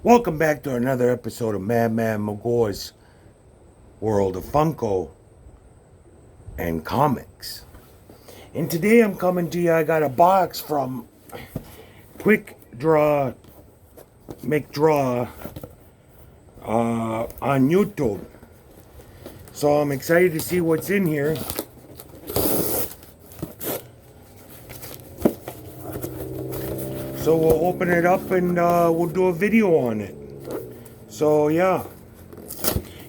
Welcome back to another episode of Madman Magore's World of Funko and Comics. And today I'm coming to you, I got a box from Quickdraw, McDraw on YouTube. So I'm excited to see what's in here. So we'll open it up and we'll do a video on it. So yeah,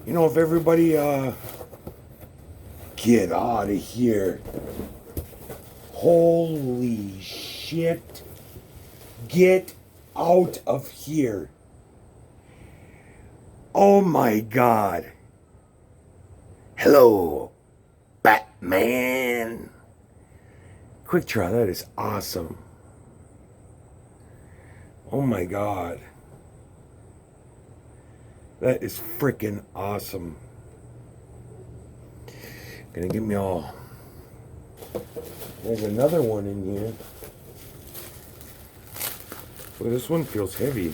you know, if everybody get out of here. Holy shit. Get out of here. Oh my God. Hello, Batman. Quickdraw, that is awesome. Oh my God. That is freaking awesome. Gonna get me all. There's another one in here. Well, this one feels heavy.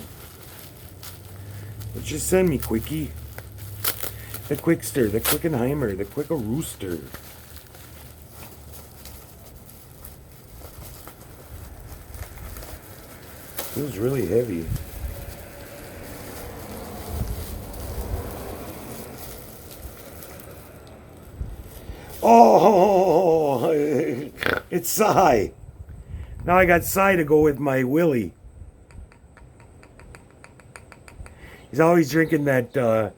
Let's just send me, Quickie. The Quickster, the Quickenheimer, the Quickarooster. Feels really heavy. Oh, it's Cy. Now I got Cy to go with my Willie. He's always drinking that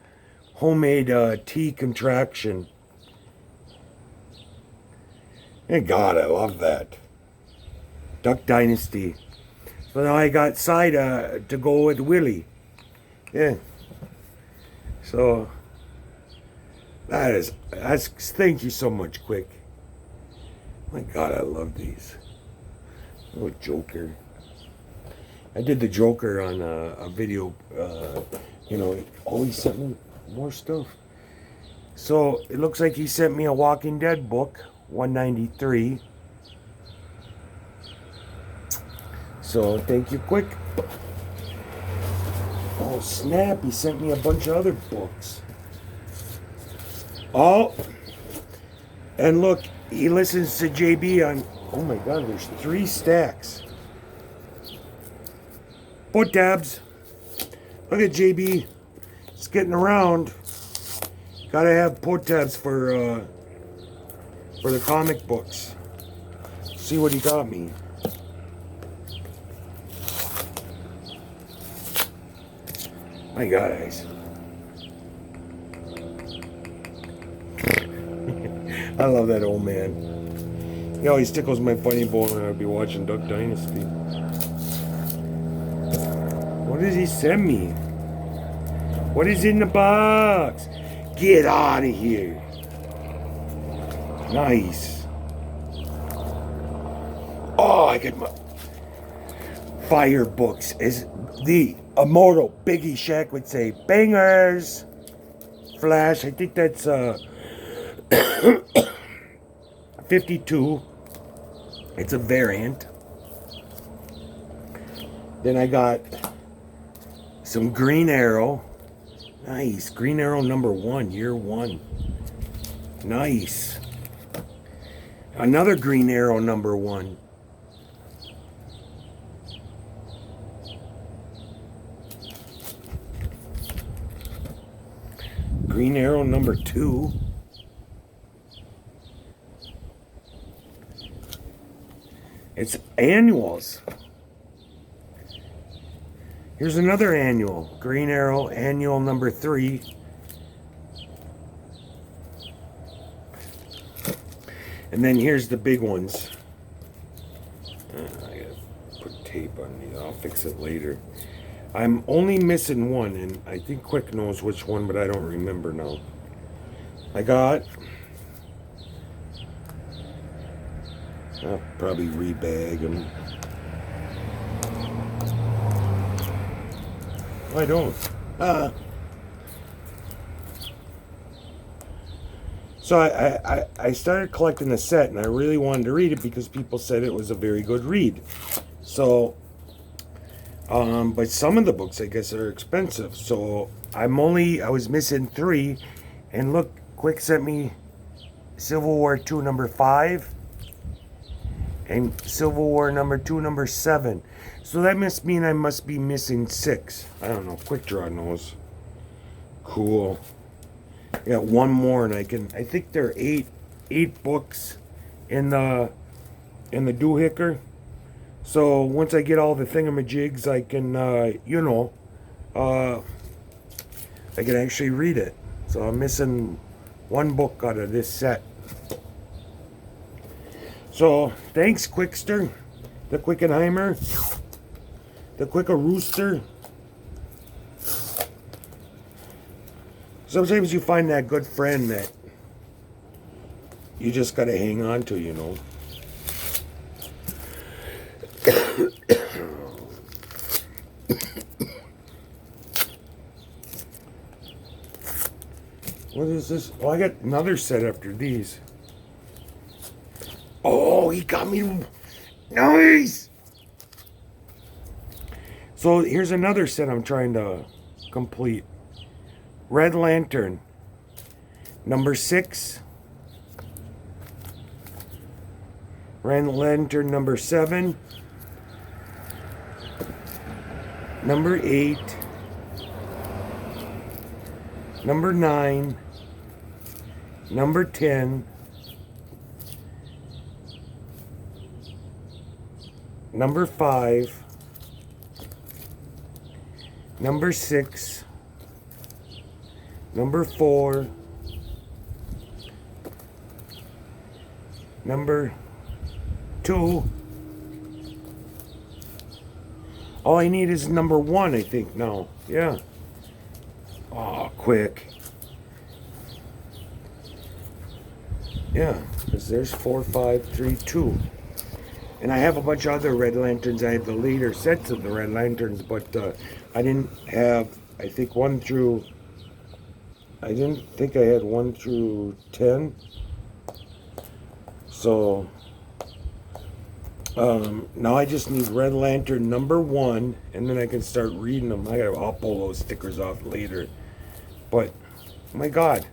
homemade tea contraction. Thank God, I love that. Duck Dynasty. So now I got Cy to go with Willie. Yeah. So that's thank you so much, Quick. My God, I love these. Oh, Joker. I did the Joker on a video. You know, he sent me more stuff. So it looks like he sent me a Walking Dead book, 193. So thank you, Quick. Oh snap! He sent me a bunch of other books. Oh, and look, he listens to JB on. Oh my God, there's 3 stacks. Foot tabs. Look at JB. It's getting around. Gotta have pot tabs for the comic books. See what he got me. My God, guys. I love that old man. He always tickles my funny bone when I'll be watching Duck Dynasty. What does he send me? What is in the box? Get out of here. Nice. Oh, I get my fire books. Is the Immortal Biggie Shack would say bangers. Flash, I think that's 52. It's a variant. Then I got some Green Arrow. Nice. Green Arrow #1, year 1. Nice. Another Green Arrow #1. Green Arrow #2. It's annuals. Here's another annual. Green Arrow annual #3. And then here's the big ones. I gotta put tape on these. I'll fix it later. I'm only missing one, and I think Quick knows which one, but I don't remember now. I got... I'll probably rebag them. I don't. So I started collecting the set, and I really wanted to read it because people said it was a very good read. So But some of the books, I guess, are expensive. So I was missing 3. And look, Quick sent me Civil War 2 number 5 and Civil War number 2 number 7. So that must mean I must be missing 6. I don't know. Quickdraw knows. Cool. I got one more, and I think there are eight books in the doohicker. So once I get all the thingamajigs, I can I can actually read it. So I'm missing one book out of this set. So thanks, Quickster, the Quickenheimer, the Quickarooster. Sometimes you find that good friend that you just gotta hang on to, you know. What is this? Oh, I got another set after these. Oh, he got me. Nice! So here's another set I'm trying to complete. Red Lantern, number 6. Red Lantern, number 7. Number 8. Number 9. Number 10. Number 5. Number 6. Number 4. Number 2. All I need is number 1, I think, now. Yeah. Oh, quick. Yeah, because there's 4, 5, 3, 2. And I have a bunch of other Red Lanterns. I have the later sets of the Red Lanterns, but I didn't have, I think, 1 through... I didn't think I had 1 through 10. So now I just need Red Lantern number 1, and then I can start reading them. I'll pull those stickers off later. But my God,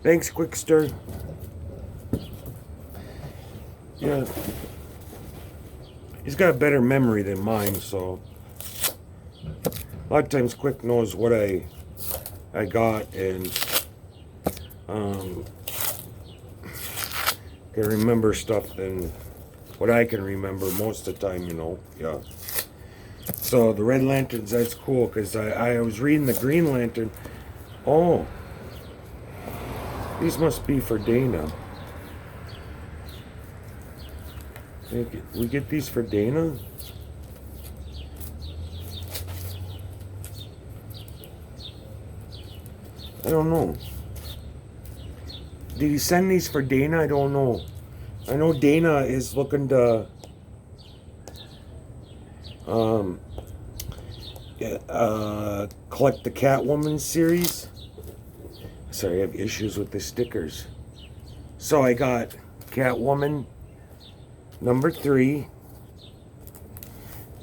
thanks, Quickster. Yeah, he's got a better memory than mine, so a lot of times Quick knows what I got, and can remember stuff than what I can remember most of the time, you know. Yeah. So the Red Lanterns, that's cool, because I was reading the Green Lantern. Oh, these must be for Dana. We get these for Dana? I don't know. Did he send these for Dana? I don't know. I know Dana is looking to collect the Catwoman series. Sorry, I have issues with the stickers. So I got Catwoman number 3,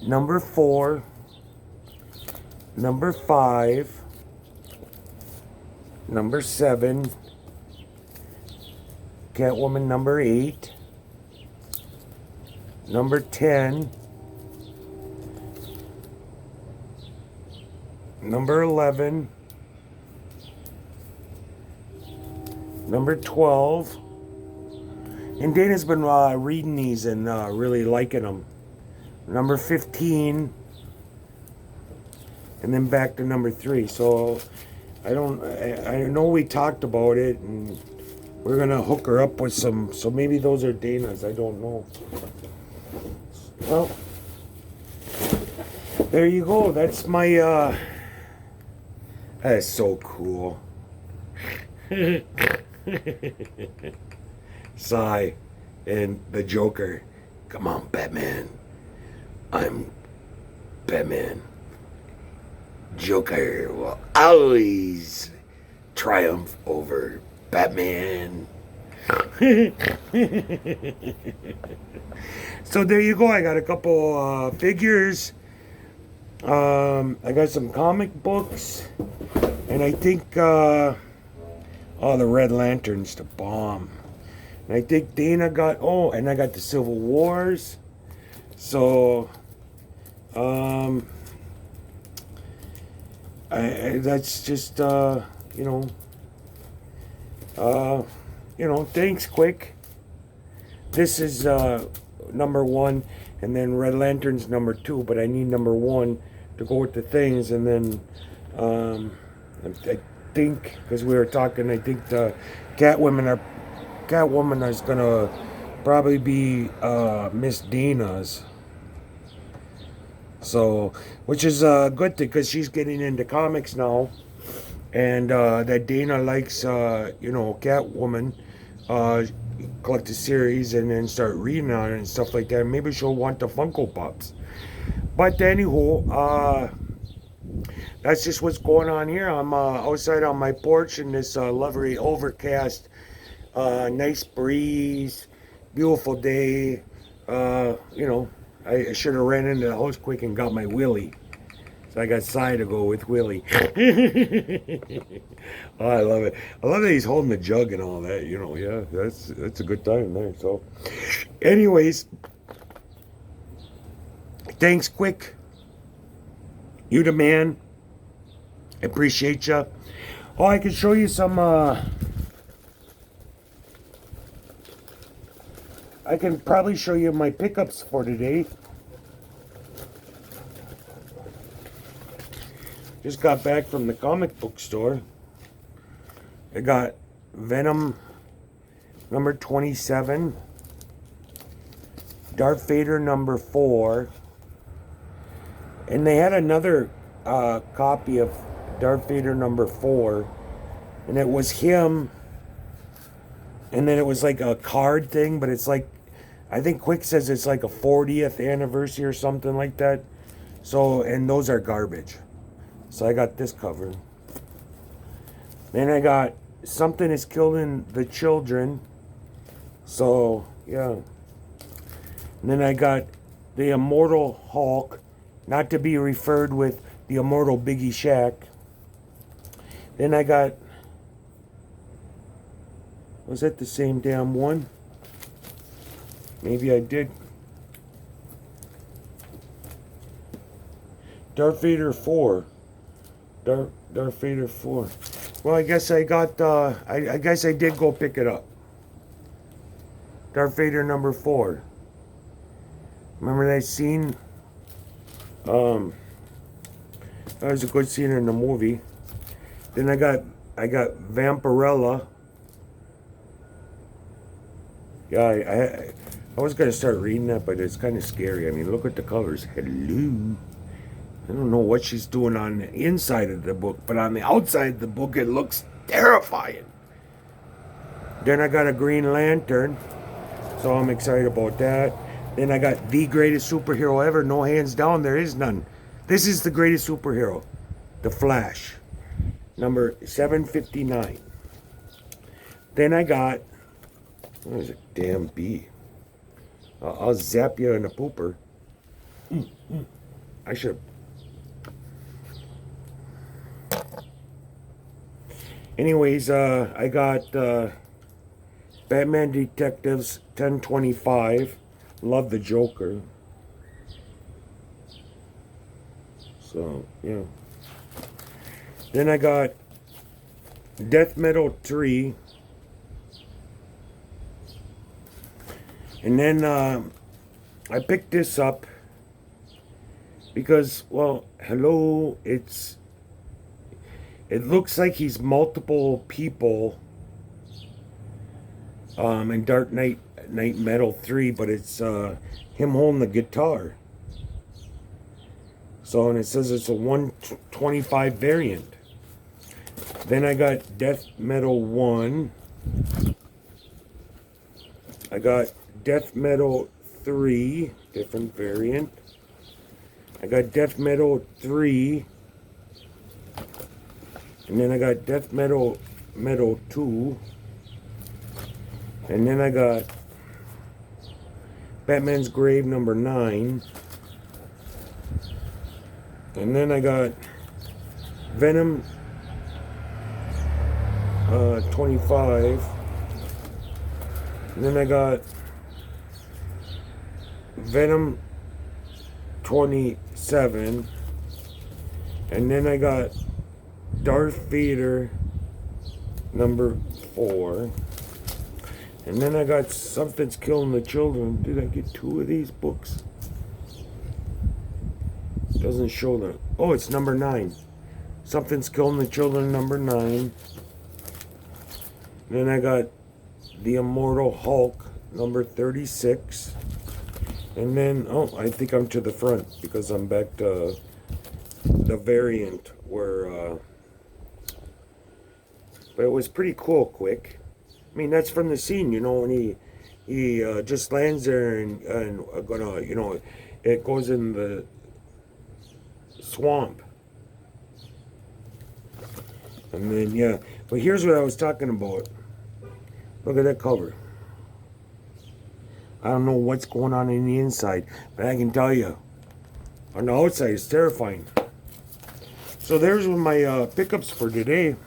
number 4, number 5, number 7, Catwoman number 8, number 10, number 11, number 12, and Dana's been reading these and really liking them. Number 15, and then back to number 3. So I know we talked about it, and we're gonna hook her up with some. So maybe those are Dana's. I don't know. Well, there you go. That's my. That is so cool. Sigh and the Joker. Come on, Batman. I'm Batman. Joker will always triumph over Batman. So there you go. I got a couple figures. I got some comic books, and I think oh, the Red Lantern's the bomb. And I think Dana got, oh, and I got the Civil Wars. So um that's just you know, thanks, Quick. This is number one, and then Red Lantern's number two, but I need number one to go with the things, and then I think, because we were talking, I think the Catwoman is gonna probably be Miss Dina's. So, which is a good thing because she's getting into comics now, and that Dana likes, Catwoman. Uh, Collect the series and then start reading on it and stuff like that. Maybe she'll want the Funko Pops. But anywho, that's just what's going on here. I'm outside on my porch in this lovely overcast, nice breeze, beautiful day. I should have ran into the house quick and got my Willie. So I got Cy to go with Willie. Oh, I love it. I love that he's holding the jug and all that. Yeah, that's a good time there. So, anyways, thanks, Quick. You the man. I appreciate you. Oh, I can show you some. I can probably show you my pickups for today. Just got back from the comic book store. I got Venom number 27, Darth Vader number 4, and they had another copy of Darth Vader number 4, and it was him, and then it was like a card thing, but it's like, I think Quick says it's like a 40th anniversary or something like that. So, and those are garbage. So I got this covered. Then I got Something is Killing the Children. So, yeah. And then I got the Immortal Hulk, not to be referred with the Immortal Biggie Shack. Then I got, was that the same damn one? Maybe I did. Darth Vader 4. Darth Vader 4. Well, I guess I got, I guess I did go pick it up. Darth Vader number 4. Remember that scene? That was a good scene in the movie. Then I got Vampirella. Yeah, I was gonna start reading that, but it's kind of scary. I mean, look at the colors. Hello. I don't know what she's doing on the inside of the book, but on the outside of the book, it looks terrifying. Then I got a Green Lantern, so I'm excited about that. Then I got the greatest superhero ever, no hands down, there is none. This is the greatest superhero, The Flash, number 759. Then I got, there's a damn bee. I'll zap you in the pooper. I should have. Anyways, I got Batman Detectives 1025. Love the Joker. So, yeah. Then I got Death Metal 3. And then I picked this up because, well, hello, it looks like he's multiple people in Dark Knight Metal 3, but it's him holding the guitar. So, and it says it's a 125 variant. Then I got Death Metal 1. I got Death Metal 3, different variant. I got Death Metal 3. And then I got Death Metal 2. And then I got Batman's Grave number 9. And then I got Venom 25. And then I got Venom 27. And then I got Darth Vader number 4. And then I got Something's Killing the Children. Did I get 2 of these books? Doesn't show that. Oh, it's number 9. Something's Killing the Children number 9. Then I got The Immortal Hulk number 36. And then, oh, I think I'm to the front because I'm back to the variant where, but it was pretty cool, Quick. I mean, that's from the scene, you know, when he just lands there and gonna, you know, it goes in the swamp. And then, yeah. But here's what I was talking about. Look at that cover. I don't know what's going on in the inside, but I can tell you, on the outside, it's terrifying. So there's my pickups for today.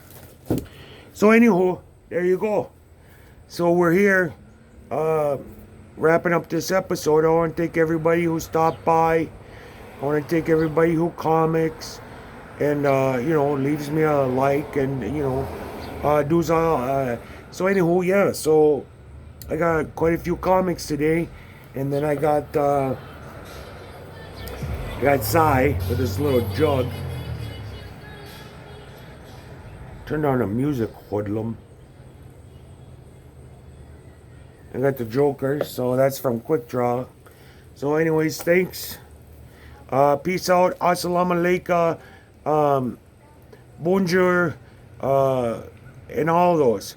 So anywho, there you go. So we're here, wrapping up this episode. I want to thank everybody who stopped by. I want to thank everybody who comics and, you know, leaves me a like and, you know, does all. So anywho, yeah, so I got quite a few comics today. And then I got Cy with this little jug. Turn down the music, hoodlum. I got the Joker, so that's from Quickdraw. So anyways, thanks. Peace out. Assalamu alaikum. Bonjour. And all those.